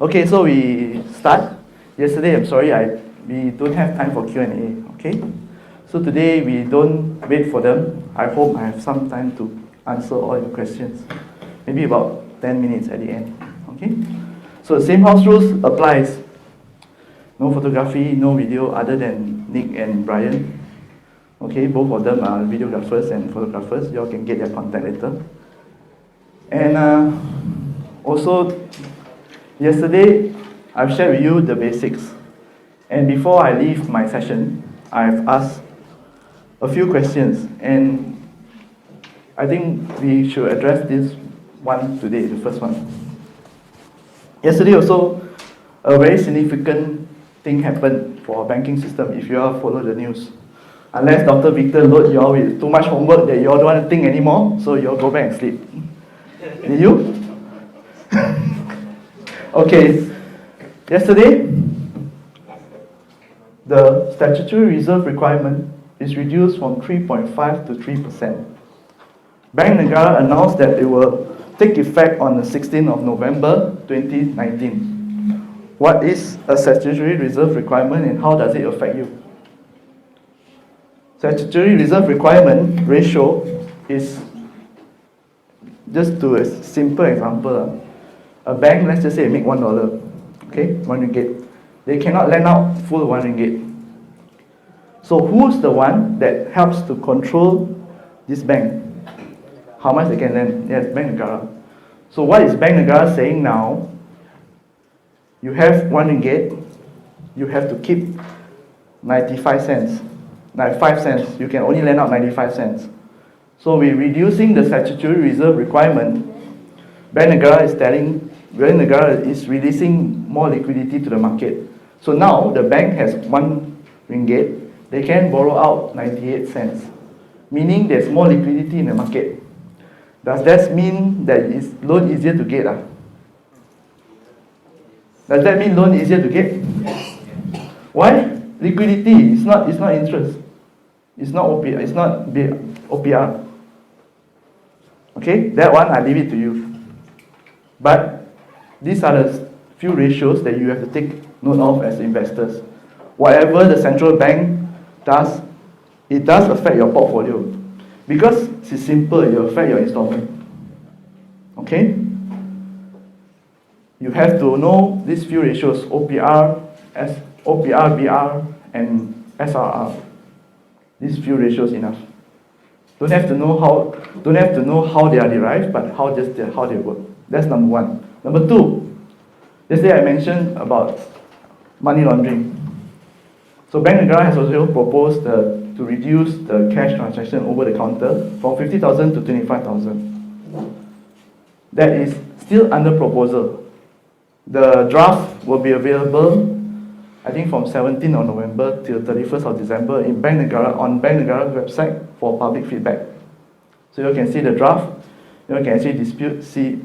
Okay, so we start. Yesterday, I'm sorry, we don't have time for Q&A, okay? So today, we don't wait for them. I hope I have some time to answer all your questions. Maybe about 10 minutes at the end, okay? So the same house rules applies. No photography, no video other than Nick and Brian. Okay, both of them are videographers and photographers. You all can get their contact later. And also, yesterday, I've shared with you the basics. And before I leave my session, I've asked a few questions. And I think we should address this one today, the first one. Yesterday also, a very significant thing happened for our banking system if you all follow the news. Unless Dr. Victor load you all with too much homework that you all don't want to think anymore, so you all go back and sleep. Did you? Okay. Yesterday, the Statutory Reserve Requirement is reduced from 3.5 to 3%. Bank Negara announced that it will take effect on the 16th of November 2019. What is a Statutory Reserve Requirement and how does it affect you? Statutory Reserve Requirement ratio is, just to a simple example, a bank, let's just say, make $1, okay, 1 ringgit. They cannot lend out full 1 ringgit. So who's the one that helps to control this bank? How much they can lend? Yes, Bank Negara. So what is Bank Negara saying now? You have 1 ringgit, you have to keep 95 cents. 95 cents, you can only lend out 95 cents. So we're reducing the Statutory Reserve Requirement. Bank Negara is releasing more liquidity to the market. So now the bank has 1 ringgit, they can borrow out 98 cents, meaning there's more liquidity in the market. Does that mean that it's loan easier to get? Does that mean loan easier to get? Why? Liquidity, it's not interest. It's not OPR, it's not OPR. Okay, that one I leave it to you. But these are the few ratios that you have to take note of as investors. Whatever the central bank does, it does affect your portfolio. Because it's simple, it will affect your installment. Okay? You have to know these few ratios, OPR, BR, and SRR. These few ratios enough. Don't have to know how they are derived, but how they work. That's number one. Number two, yesterday I mentioned about money laundering. So Bank Negara has also proposed to reduce the cash transaction over the counter from 50,000 to 25,000. That is still under proposal. The draft will be available, I think, from 17th of November till 31st of December on Bank Negara's website for public feedback. So you can see the draft. You can actually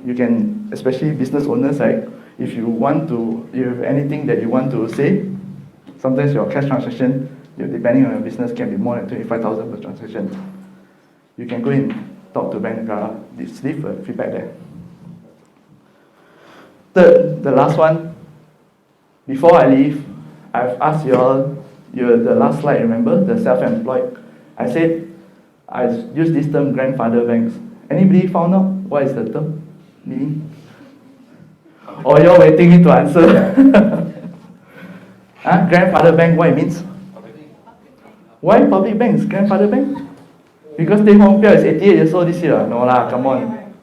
you can, especially business owners, like if you have anything that you want to say, sometimes your cash transaction, depending on your business, can be more than 25,000 per transaction. You can go and talk to Bank Negara, leave feedback there. Third, the last one, before I leave, I've asked you all, the last slide, remember, the self-employed. I said, I use this term, grandfather banks. Anybody found out what is the term meaning? Or you're waiting me to answer? Grandfather bank, what it means? Why public banks, grandfather bank? Because Teh Hong Pia is 88 years old this year. No lah, come on.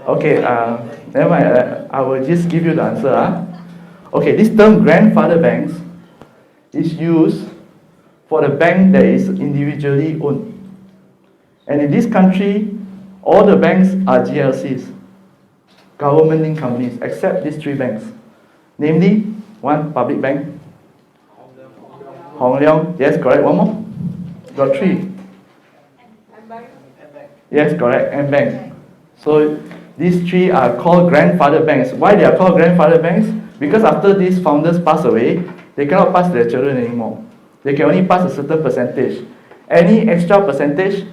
Okay, never mind, I will just give you the answer. Okay, this term grandfather banks is used for the bank that is individually owned. And in this country, all the banks are GLCs, government-linked companies, except these three banks. Namely, one public bank, Hong Leong, yes, correct, one more? Got three. Yes, correct, and bank. So these three are called grandfather banks. Why they are called grandfather banks? Because after these founders pass away, they cannot pass to their children anymore. They can only pass a certain percentage. Any extra percentage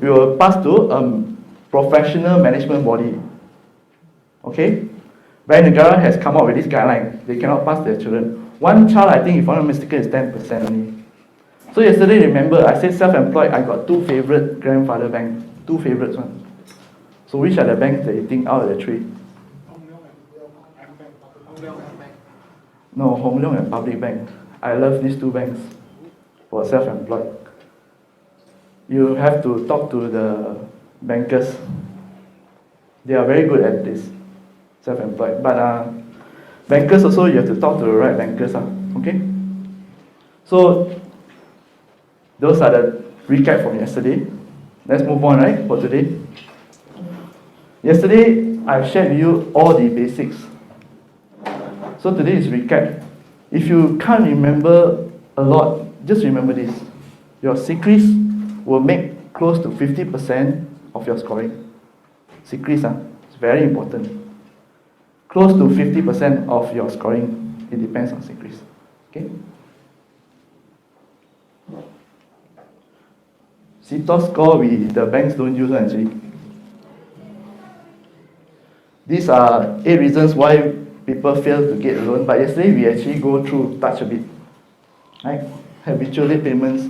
will pass to a professional management body. Okay? Bank Negara has come up with this guideline. They cannot pass their children. One child, I think, if I'm not mistaken, is 10% only. So yesterday, remember, I said self-employed, I got two favorite grandfather banks. Two favorites ones. So which are the banks that you think out of the three? No, Hong Leong and Public Bank. I love these two banks for self-employed. You have to talk to the bankers. They are very good at this, self-employed. But bankers also, you have to talk to the right bankers. Okay? So, those are the recap from yesterday. Let's move on, right, for today. Yesterday, I've shared with you all the basics. So today is recap. If you can't remember a lot, just remember this. Your secrets will make close to 50% of your scoring. Secrets, it's very important. Close to 50% of your scoring, it depends on secrets. Okay? CTOS score, the banks don't use it actually. These are 8 reasons why people fail to get a loan, but yesterday we actually go through, touch a bit. Right? Habitual late payments.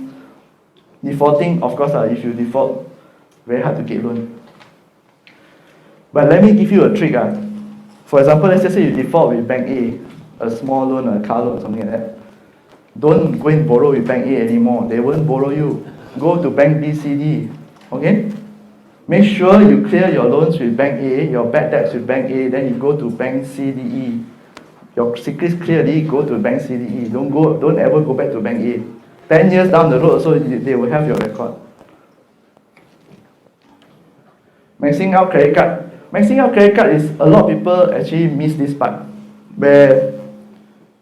Defaulting, of course, if you default, very hard to get loan. But let me give you a trick. For example, let's just say you default with Bank A, a small loan, a car loan, something like that. Don't go and borrow with Bank A anymore. They won't borrow you. Go to Bank B, C, D. Okay? Make sure you clear your loans with Bank A, your bad debts with Bank A, then you go to Bank C, D, E. Your secrets clearly, go to Bank C, D, E. Don't ever go back to Bank A. 10 years down the road, so they will have your record. Maxing out credit card. Maxing out credit card is, a lot of people actually miss this part. Where,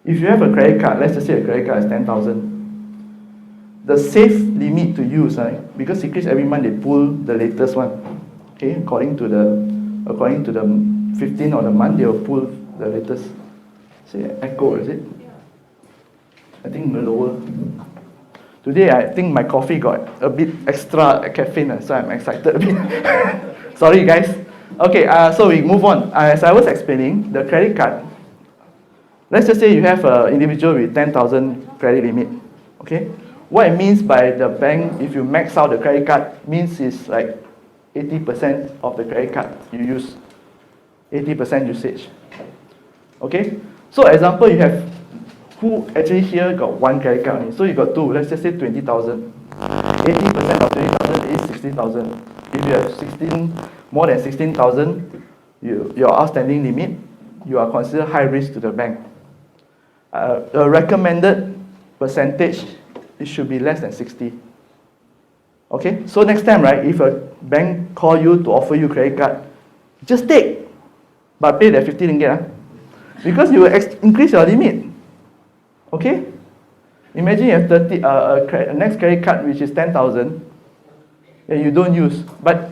if you have a credit card, let's just say a credit card is 10,000. The safe limit to use, because secrets every month they pull the latest one. Okay, according to the 15th of the month, they will pull the latest. Say Echo, is it? I think lower. Today I think my coffee got a bit extra caffeine, so I'm excited a bit. Sorry guys. Okay, so we move on. As I was explaining, the credit card. Let's just say you have an individual with 10,000 credit limit. Okay. What it means by the bank, if you max out the credit card, means it's like 80% of the credit card you use. 80% usage. Okay? So example, you have, who actually here got one credit card only. So you got two, let's just say 20,000. 80% of 20,000 is 16,000. If you have more than 16,000, your outstanding limit, you are considered high risk to the bank. A recommended percentage, it should be less than 60. Okay, so next time, right, if a bank call you to offer you credit card, just take, but pay that 50 ringgit, because you will increase your limit. Okay, imagine you have a next credit card which is 10,000, and you don't use, but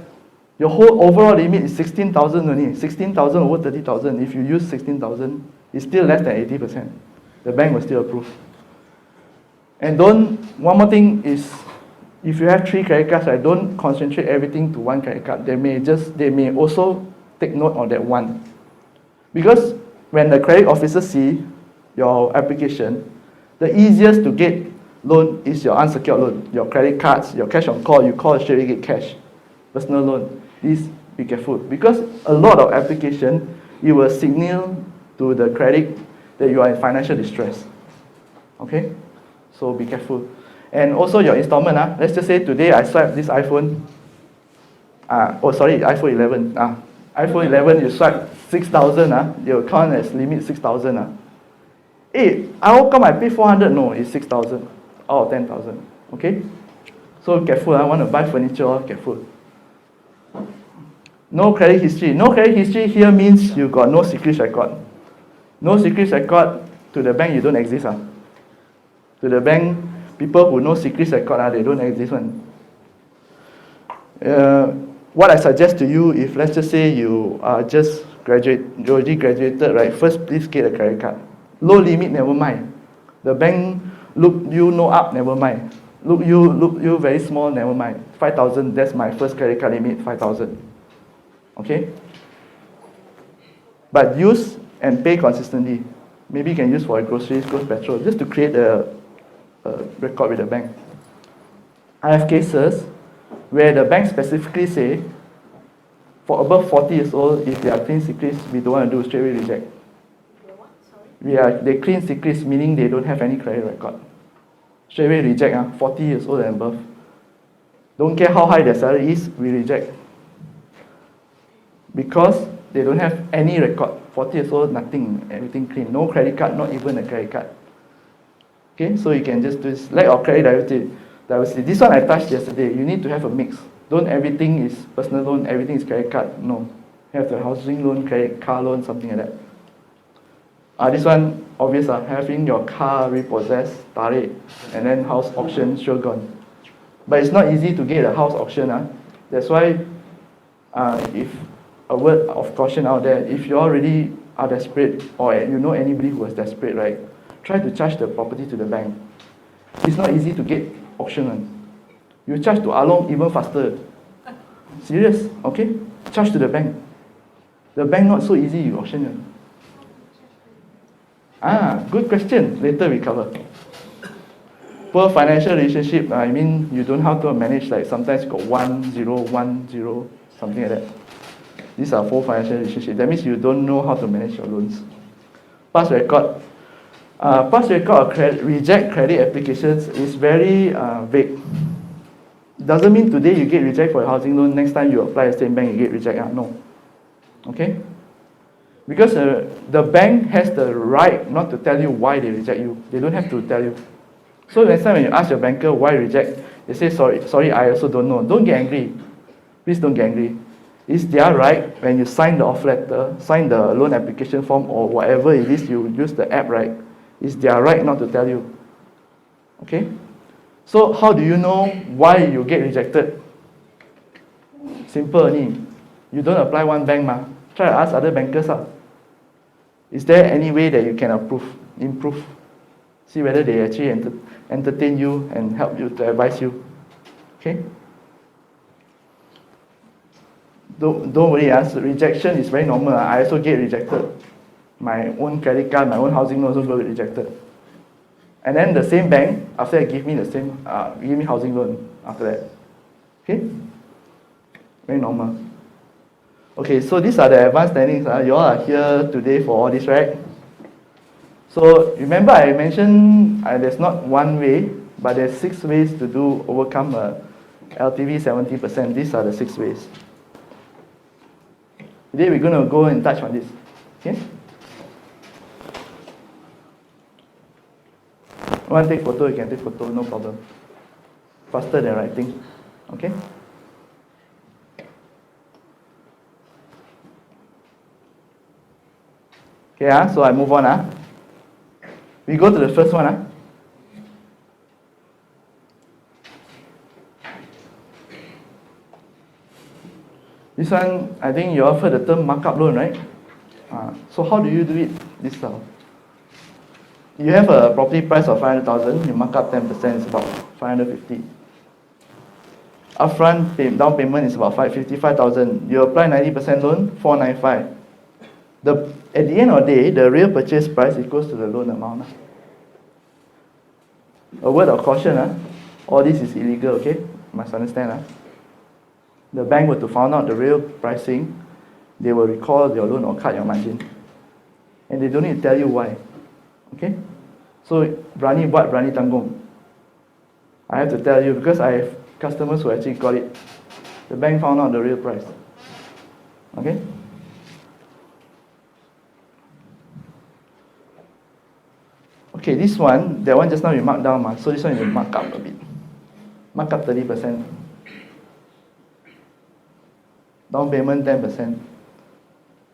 your whole overall limit is 16,000 only. 16,000 over 30,000. If you use 16,000, it's still less than 80%. The bank will still approve. And one more thing is, if you have 3 credit cards, don't concentrate everything to one credit card. They may also take note on that one. Because when the credit officer see your application, the easiest to get loan is your unsecured loan. Your credit cards, your cash on call, you call straight away get cash. Personal loan. Please be careful. Because a lot of application, you will signal to the credit that you are in financial distress. Okay? So be careful. And also your installment. Let's just say today I swipe this iPhone. iPhone 11. iPhone 11, you swipe 6,000. Your account has limit 6,000. Hey, how come I pay 400? No, it's 6,000 out of 10,000. Okay? So careful. I want to buy furniture. Careful. No credit history. No credit history here means you got no secret record. No secret record, to the bank you don't exist. To the bank, people who know secret record, they don't exist one. What I suggest to you, if let's just say you are you already graduated, right? First, please get a credit card. Low limit, never mind. The bank look you no up, never mind. Look you very small, never mind. 5,000, that's my first credit card limit, 5,000. Okay? but use and pay consistently. Maybe you can use for groceries, petrol, just to create a record with the bank. I have cases where the bank specifically say, for above 40 years old, if they are clean sick leaves, we don't want to do, straight away reject. They clean sick leaves, meaning they don't have any credit record. Straight away reject, 40 years old and above. Don't care how high their salary is, we reject. Because they don't have any record. 40 years old, nothing, everything clean. No credit card, not even a credit card. Okay, so you can just do this. Lack of credit diversity. This one I touched yesterday. You need to have a mix. Don't everything is personal loan, everything is credit card. No. You have the housing loan, credit, car loan, something like that. This one, obvious, having your car repossessed, tarik, and then house auction, sure gone. But it's not easy to get a house auction. That's why, if a word of caution out there, if you already are desperate, or you know anybody who was desperate, right, try to charge the property to the bank. It's not easy to get auction. You charge to Along even faster. Serious, okay? Charge to the bank. The bank not so easy, you auction. Good question. Later we cover. Poor financial relationship, I mean, you don't know how to manage, like sometimes got 1, 0, 1, 0, something like that. These are poor financial relationships. That means you don't know how to manage your loans. Past record. Past record of reject credit applications is very vague. Doesn't mean today you get reject for a housing loan, next time you apply the same bank, you get reject. No. Okay? Because the bank has the right not to tell you why they reject you. They don't have to tell you. So next time when you ask your banker why reject, they say, sorry, I also don't know. Don't get angry. Please don't get angry. It's their right when you sign the offer letter, sign the loan application form, or whatever it is, you use the app, right? It's their right not to tell you. Okay? So how do you know why you get rejected? Simple only. You don't apply one bank, try to ask other bankers. Is there any way that you can improve? See whether they actually entertain you and help you to advise you. Okay? Don't worry, rejection is very normal. I also get rejected. My own credit card, my own housing loan also got rejected. And then the same bank, after that, give me give me housing loan after that. Okay? Very normal. Okay, so these are the advanced techniques. You all are here today for all this, right? So remember I mentioned there's not one way, but there's 6 ways to overcome LTV 70%. These are the 6 ways. Today we're going to go and touch on this. Okay? Want to take photo, you can take photo, no problem. Faster than writing. Okay? Okay, so I move on. We go to the first one. This one, I think you all heard the term markup loan, right? So how do you do it this style? You have a property price of 500,000, you mark up 10%, it's about 550. Upfront down payment is about 555,000. You apply 90% loan, 495. At the end of the day, the real purchase price equals to the loan amount. A word of caution, all this is illegal, okay? You must understand. The bank were to find out the real pricing, they will recall your loan or cut your margin. And they don't need to tell you why. Okay? So, berani buat, berani tanggung. I have to tell you because I have customers who actually got it. The bank found out the real price. Okay? Okay, this one, that one just now we marked down, so this one you mark up a bit. Mark up 30%. Down payment 10%.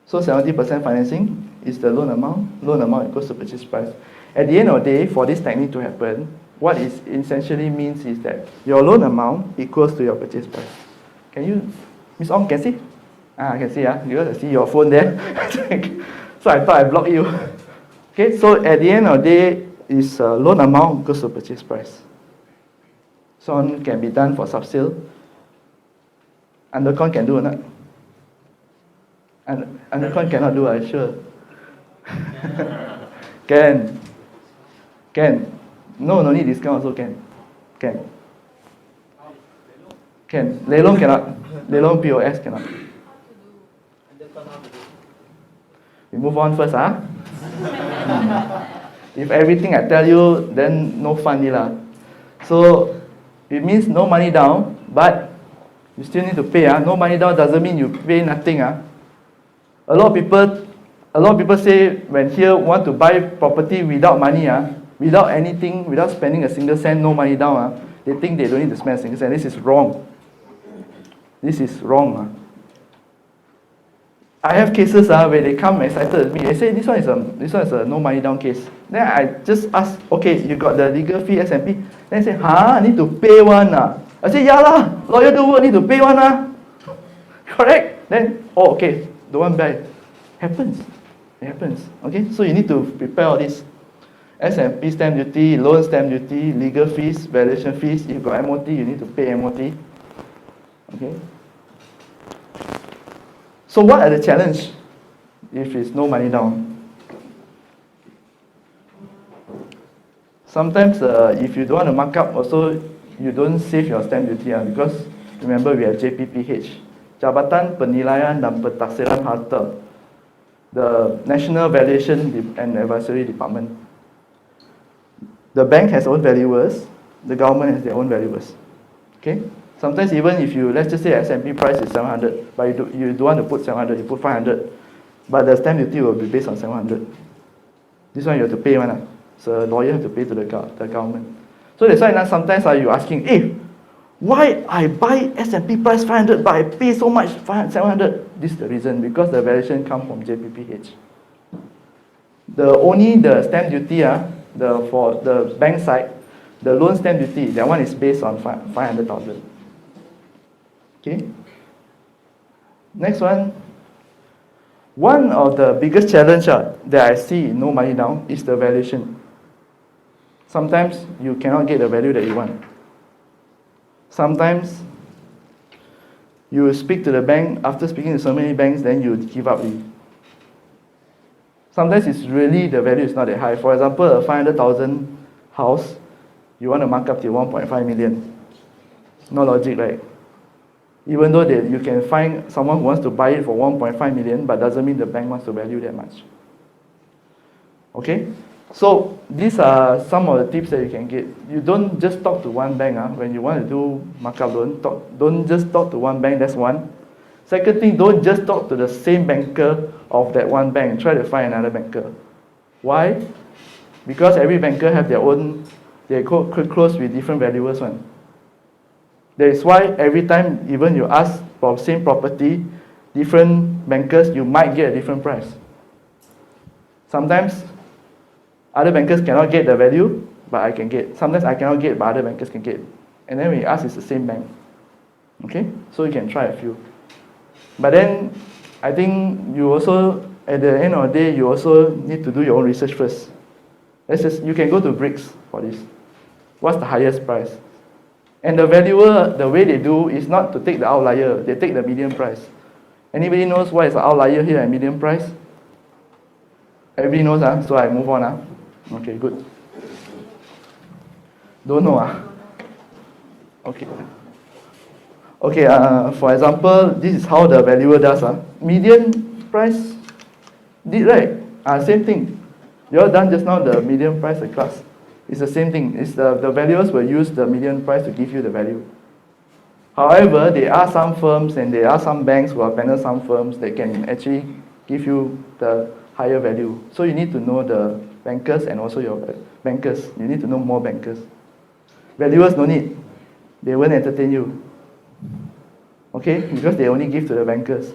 So 70% financing is the loan amount. Loan amount equals to purchase price. At the end of the day, for this technique to happen, what it essentially means is that your loan amount equals to your purchase price. Can you, Miss Ong, can see? I can see, because I see your phone there. So I thought I blocked you. Okay, so at the end of the day, is loan amount equals to purchase price. So on can be done for sub-sale. Undercon can do or not? And undercon cannot do, I sure. Can. No need discount also can. Can. Lelong cannot. Lelong POS cannot. We move on first, huh? If everything I tell you, then no fun lah. So it means no money down, but you still need to pay. No money down doesn't mean you pay nothing. A lot of people say when here want to buy property without money, without anything, without spending a single cent, no money down, they think they don't need to spend a single cent. This is wrong. I have cases where they come excited with me. They say this one is a no money down case. Then I just ask, okay, you got the legal fee S&P. Then they say, I need to pay one. I say, yeah lah, lawyer do work, need to pay one. Correct? Then, okay, don't want buy. It happens. Okay, so you need to prepare all this. S&P stamp duty, loan stamp duty, legal fees, valuation fees. If you got MOT, you need to pay MOT. Okay. So what are the challenge if it's no money down? Sometimes if you don't want to mark up, also you don't save your stamp duty because remember we have JPPH, Jabatan Penilaian dan Pentaksiran Harta, the National Valuation and Advisory Department. The bank has own valuers, the government has their own valuers. Okay? Sometimes even if you, let's just say S&P price is 700, but you don't want to put 700, you put 500, but the stamp duty will be based on 700. This one you have to pay one. So lawyer have to pay to the government. So that's why now sometimes you asking, why I buy S&P price 500 but I pay so much 700? This is the reason, because the valuation comes from JPPH. The stamp duty, for the bank side, the loan stamp duty, that one is based on 500,000. Okay. Next one. One of the biggest challenge that I see in no money down is the valuation. Sometimes you cannot get the value that you want. Sometimes you speak to the bank, after speaking to so many banks, then you give up. Sometimes it's really the value is not that high. For example, a 500,000 house, you want to mark up to 1.5 million. No logic, right? Even though you can find someone who wants to buy it for 1.5 million, but doesn't mean the bank wants to value that much. Okay? So these are some of the tips that you can get. You don't just talk to one bank. When you want to do markup loan, don't just talk to one bank, that's one. Second thing, don't just talk to the same banker of that one bank. Try to find another banker. Why? Because every banker have their own, they close with different valuers one. That is why every time even you ask for same property, different bankers, you might get a different price. Sometimes other bankers cannot get the value, but I can get. Sometimes I cannot get, but other bankers can get. And then when you ask, it's the same bank. Okay? So you can try a few. But then, I think you also, at the end of the day, you also need to do your own research first. You can go to Bricks for this. What's the highest price? And the valuer, the way they do is not to take the outlier, they take the median price. Anybody knows what is the outlier here at median price? Everybody knows, so I move on. Okay, good. Don't know. Okay. Okay, for example, this is how the valuer does. Median price, did right? Same thing. You all done just now the median price of class. It's the same thing. It's the valuers will use the median price to give you the value. However, there are some firms and there are some banks who are panel sum firms that can actually give you the higher value. So you need to know the bankers and also your bankers. You need to know more bankers. Valuers no need. They won't entertain you. Okay? Because they only give to the bankers.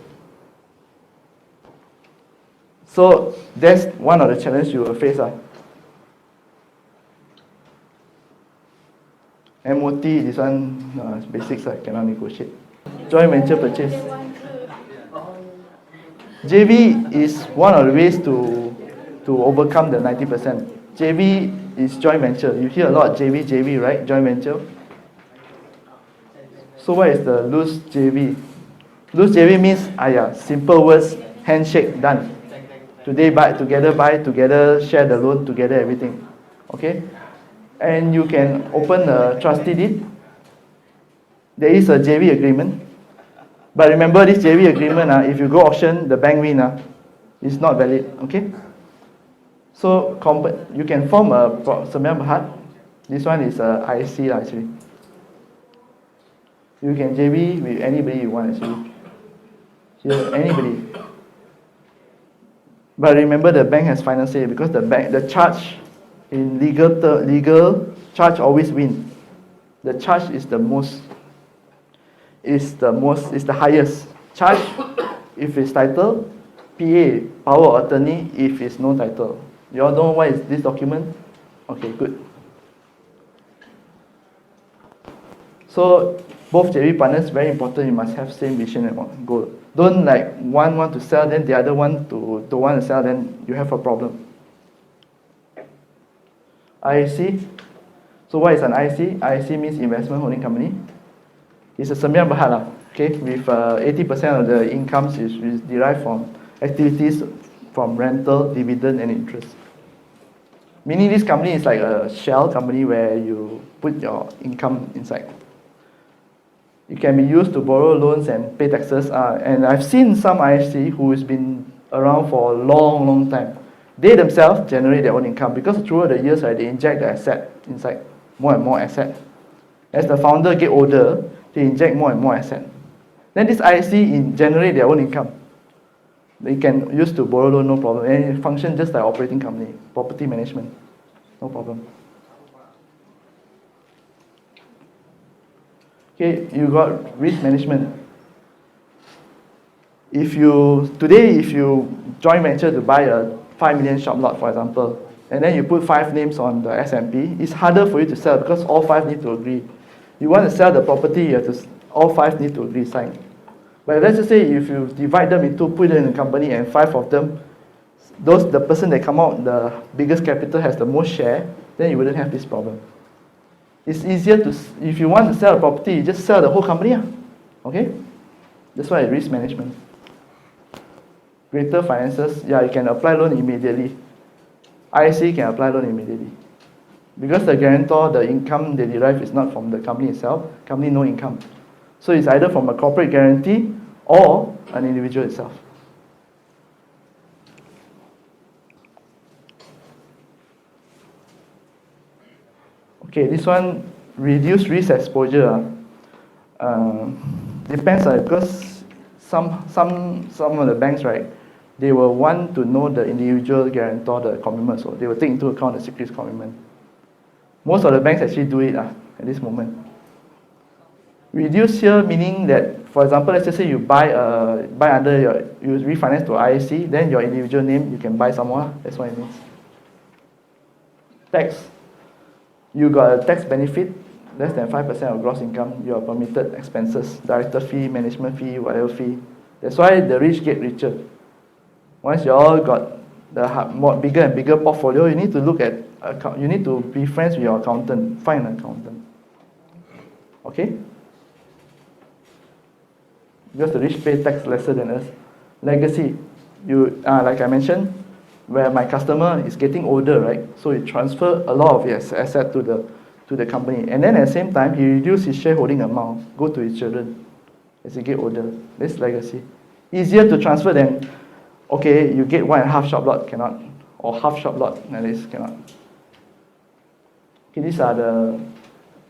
So that's one of the challenges you will face. MOT, this one, basics I cannot negotiate. Joint venture purchase. JV is one of the ways to overcome the 90%. JV is joint venture. You hear a lot of JV, right? Joint venture. So what is the loose JV? Loose JV means, simple words, handshake, done. Today buy together, share the loan together, everything. Okay? And you can open a trustee deed. There is a JV agreement. But remember this JV agreement, if you go auction, the bank win, it's not valid. Okay? So you can form a sembilan berhad. This one is a IC actually. You can JV with anybody you want actually. Here, anybody. But remember the bank has final say because the charge in legal charge always win. The charge is the highest. Charge if it's title, PA, power of attorney if it's no title. You all know what is this document? Okay, good. So both JV partners very important. You must have same vision and goal. Don't like one want to sell, then the other one don't want to sell, then you have a problem. IC. So what is an IC? IC means investment holding company. It's a sembilan berhad lah. Okay, with 80% of the incomes is derived from activities from rental, dividend, and interest. Meaning this company is like a shell company where you put your income inside. It can be used to borrow loans and pay taxes. And I've seen some IFC who has been around for a long, long time. They themselves generate their own income because throughout the years, right, they inject the asset inside, more and more asset. As the founder get older, they inject more and more asset. Then this IFC generate their own income. They can use to borrow loan, no problem. And it functions just like operating company, property management, no problem. Okay, you got risk management. If you joint venture to buy a 5 million shop lot, for example, and then you put 5 names on the S&P, it's harder for you to sell because all 5 need to agree. You want to sell the property, all 5 need to agree, sign. But let's just say if you divide them into, put it in a company, and 5 of them, the person that come out, the biggest capital has the most share, then you wouldn't have this problem. It's easier if you want to sell a property, you just sell the whole company. Okay? That's why risk management. Greater finances, you can apply loan immediately. IC can apply loan immediately. Because the guarantor, the income they derive is not from the company itself, company no income. So it's either from a corporate guarantee or an individual itself. Okay, this one, reduce risk exposure. Depends because some of the banks, right, they will want to know the individual guarantor, the commitment, so they will take into account the securities commitment. Most of the banks actually do it at this moment. Reduce here meaning that, for example, let's just say you buy under you refinance to IAC, then your individual name, you can buy some more. That's what it means. Tax. You got a tax benefit, less than 5% of gross income, you are permitted expenses, director fee, management fee, whatever fee. That's why the rich get richer. Once you all got the more bigger and bigger portfolio, you need to look at you need to be friends with your accountant, find an accountant. Okay? Because the rich pay tax lesser than us. Legacy, like I mentioned, where my customer is getting older, right? So he transfer a lot of his asset to the company, and then at the same time he reduce his shareholding amount, go to his children as he get older. This legacy, easier to transfer than okay, you get 1.5 shop lot cannot, or half shop lot at least cannot. Okay, these are the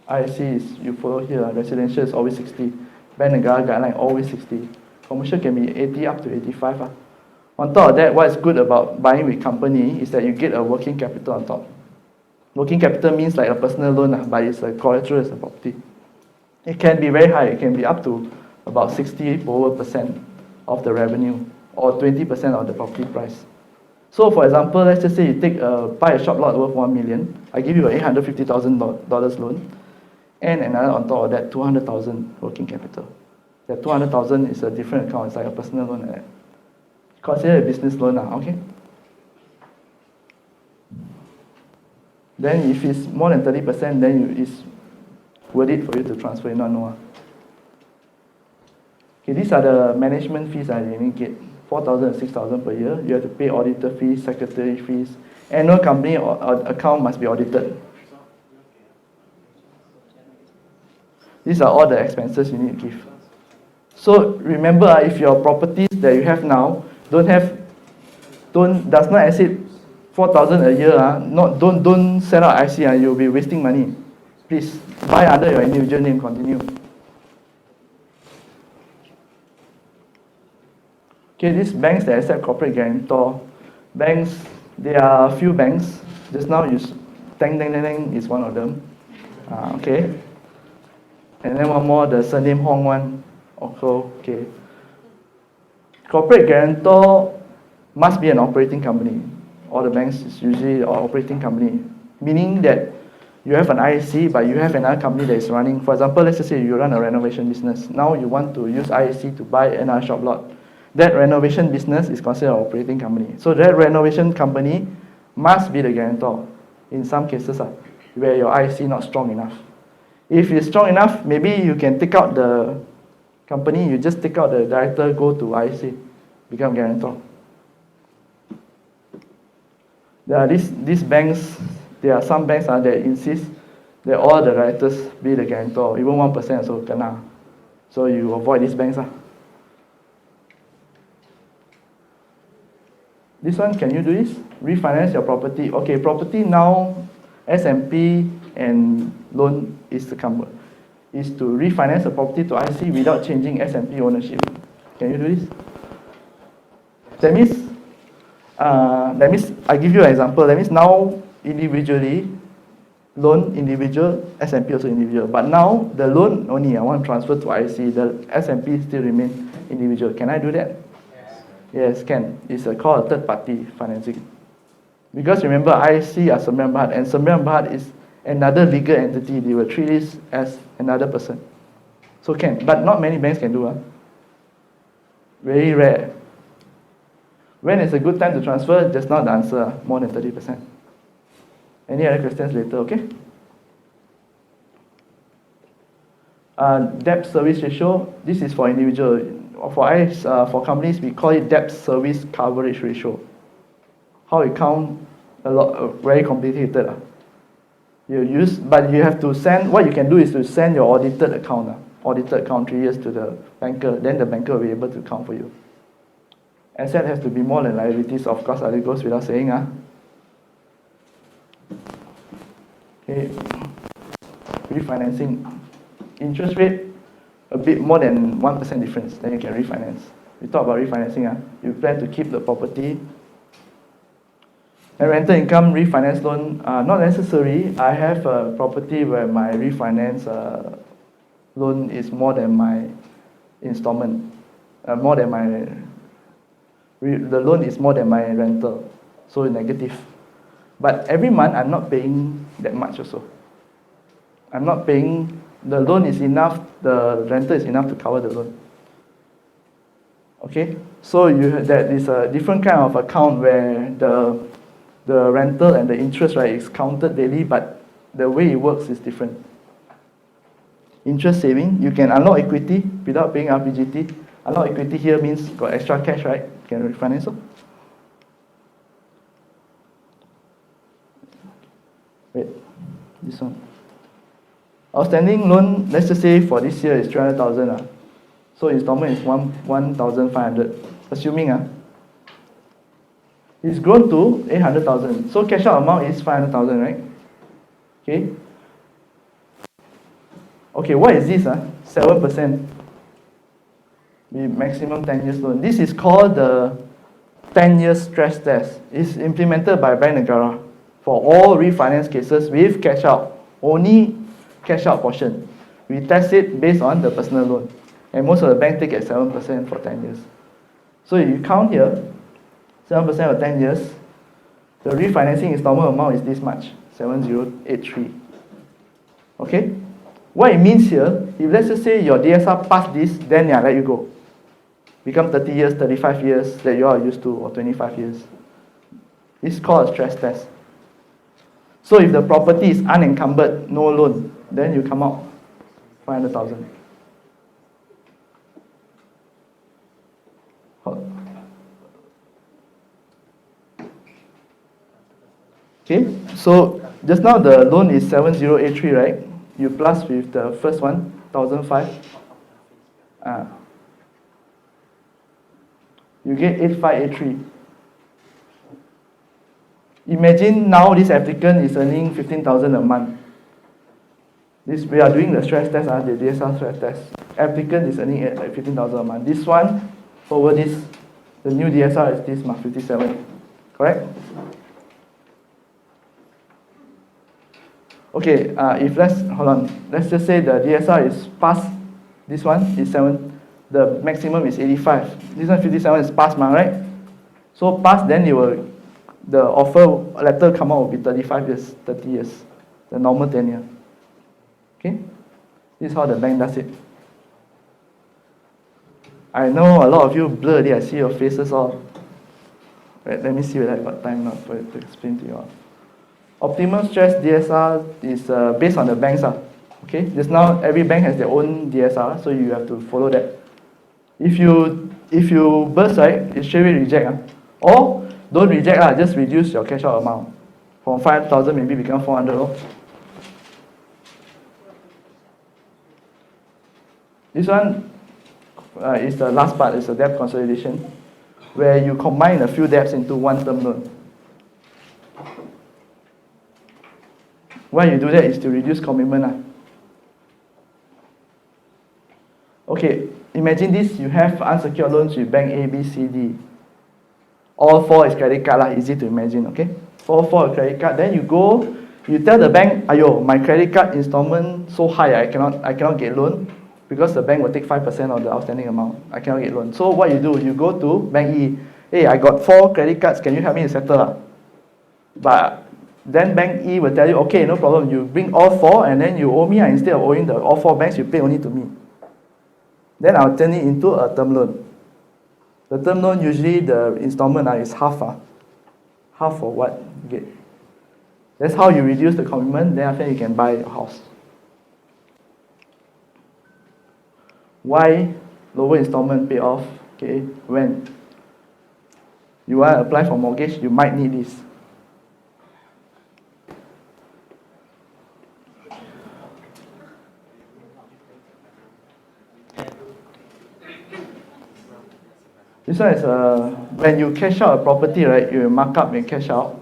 ICs you follow here. Residential is always 60. Bank Negara guideline always 60. Commercial can be 80 up to 85. On top of that, what is good about buying with company is that you get a working capital on top. Working capital means like a personal loan, but it's a collateral as a property. It can be very high. It can be up to about 60% of the revenue or 20% of the property price. So for example, let's just say you buy a shop lot worth 1 million. I give you an $850,000 loan, and another on top of that, 200,000 working capital. That 200,000 is a different account. It's like a personal loan like that. Consider a business loan now, okay? Then if it's more than 30%, then it's worth it for you to transfer, you not know. Okay, these are the management fees that you need to get. 4,000 or 6,000 per year. You have to pay auditor fees, secretary fees. Annual company account must be audited. These are all the expenses you need to give. So remember, if your properties that you have now does not exceed 4,000 a year, don't set out IC, you'll be wasting money. Please buy under your individual name, continue. Okay, these banks that accept corporate guarantor, banks, there are a few banks. Just now Tang is one of them. Okay. And then one more, the surname Hong one. Also, okay. Corporate guarantor must be an operating company. All the banks is usually an operating company, meaning that you have an IC, but you have another company that is running. For example, let's just say you run a renovation business. Now you want to use IC to buy another shop lot. That renovation business is considered an operating company. So that renovation company must be the guarantor in some cases where your IC not strong enough. If it's strong enough, maybe you can take out the company, you just take out the director, go to IC, become guarantor. There are these banks, there are some banks that insist that all the directors be the guarantor, even 1% also kena. So you avoid these banks. This one, can you do this? Refinance your property. Okay, property now, S&P and loan is to refinance a property to IC without changing S&P ownership. Can you do this? That means I give you an example. That means now individually, loan individual, S&P also individual. But now the loan only I want to transfer to IC. The S&P still remain individual. Can I do that? Yes, can. It's called a third-party financing. Because remember, IC are Sembilan Berhad, and Sembilan Berhad is another legal entity. They will treat this as another person. So can, but not many banks can do. Very rare. When is a good time to transfer? Just not the answer. More than 30%. Any other questions later? Okay. Debt service ratio. This is for individual. For companies, we call it debt service coverage ratio. How it count? Very complicated. But you have to send. What you can do is to send your audited account 3 years to the banker. Then the banker will be able to count for you. Asset has to be more than liabilities. Of course, it goes without saying. Okay. Refinancing. Interest rate. A bit more than 1% difference, then you can refinance. We talk about refinancing. You plan to keep the property. And rental income, refinance loan, not necessary. I have a property where my refinance loan is more than my installment, the loan is more than my rental, so negative. But every month I'm not paying that much also. I'm not paying. The loan is enough, the rental is enough to cover the loan. Okay, so that is a different kind of account where the rental and the interest is counted daily, but the way it works is different. Interest saving, you can unlock equity without paying RPGT. Unlock equity here means got extra cash, right? You can refinance it. Wait, this one. Outstanding loan, let's just say for this year is 300,000. So installment is 1,500. Assuming it's grown to 800,000. So cash out amount is 500,000, right? Okay. Okay, what is this? 7%. The maximum 10 years loan. This is called the 10-year stress test. It's implemented by Bank Negara for all refinance cases with cash out. Only cash out portion. We test it based on the personal loan. And most of the banks take at 7% for 10 years. So if you count here, 7% for 10 years, the refinancing installment amount is this much, 7083. Okay? What it means here, if let's just say your DSR passed this, then I let you go. Become 30 years, 35 years that you are used to, or 25 years. It's called a stress test. So if the property is unencumbered, no loan, then you come out 500,000. Okay, so just now the loan is 7083, right? You plus with the first one, 1005. You get 8583. Imagine now this applicant is earning 15,000 a month. We are doing the stress test, the DSR stress test. Applicant is earning like 15,000 a month. This one over this, the new DSR is this 57, correct? Okay, if let's just say the DSR is past, this one is 7, the maximum is 85. This one 57 is past, right? So past, then the offer letter come out will be 35 years, 30 years, the normal tenure. Okay, this is how the bank does it. I know a lot of you blurred. I see your faces all. Right, let me see whether I got time now for it to explain to you all. Optimum stress DSR is based on the banks. Okay, just now every bank has their own DSR, so you have to follow that. If you burst, right, it straight away reject. Or don't reject, just reduce your cash out amount. From 5,000 maybe become 400. This one is the last part, is the debt consolidation, where you combine a few debts into one term loan. Why you do that is to reduce commitment. Okay, imagine this, you have unsecured loans with bank A, B, C, D. All four is credit card, easy to imagine, okay? All four is credit card, then you tell the bank, ayo, my credit card installment so high, I cannot get loan, because the bank will take 5% of the outstanding amount. I cannot get loan. So what you do, you go to bank E, hey, I got 4 credit cards, can you help me to settle? But then bank E will tell you, okay, no problem, you bring all 4 and then you owe me, instead of owing all 4 banks, you pay only to me. Then I'll turn it into a term loan. The term loan, usually the installment is half. Half for what you get. That's how you reduce the commitment, then after you can buy a house. Why lower installment pay off? Okay, when you want to apply for mortgage, you might need this. This one is when you cash out a property, right? You mark up and cash out.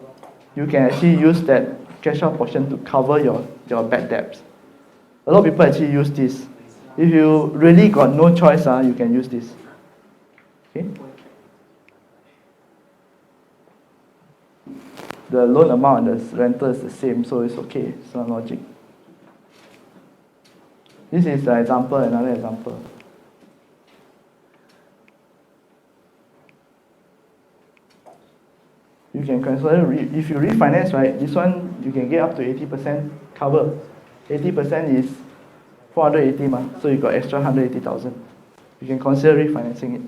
You can actually use that cash out portion to cover your bad debts. A lot of people actually use this. If you really got no choice, you can use this. Okay. The loan amount and the rental is the same, so it's okay. It's not logic. This is an example, another example. You can consider, if you refinance, right, this one you can get up to 80% cover. 80% is 480, so you got extra 180,000. You can consider refinancing it.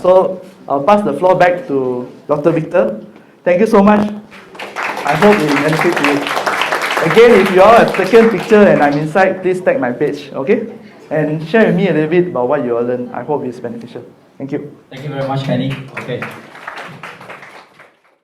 So I'll pass the floor back to Dr. Victor. Thank you so much. I hope it benefits you. Again, if you all have taken picture and I'm inside, please tag my page, okay? And share with me a little bit about what you all learned. I hope it's beneficial. Thank you. Thank you very much, Kenny. Okay.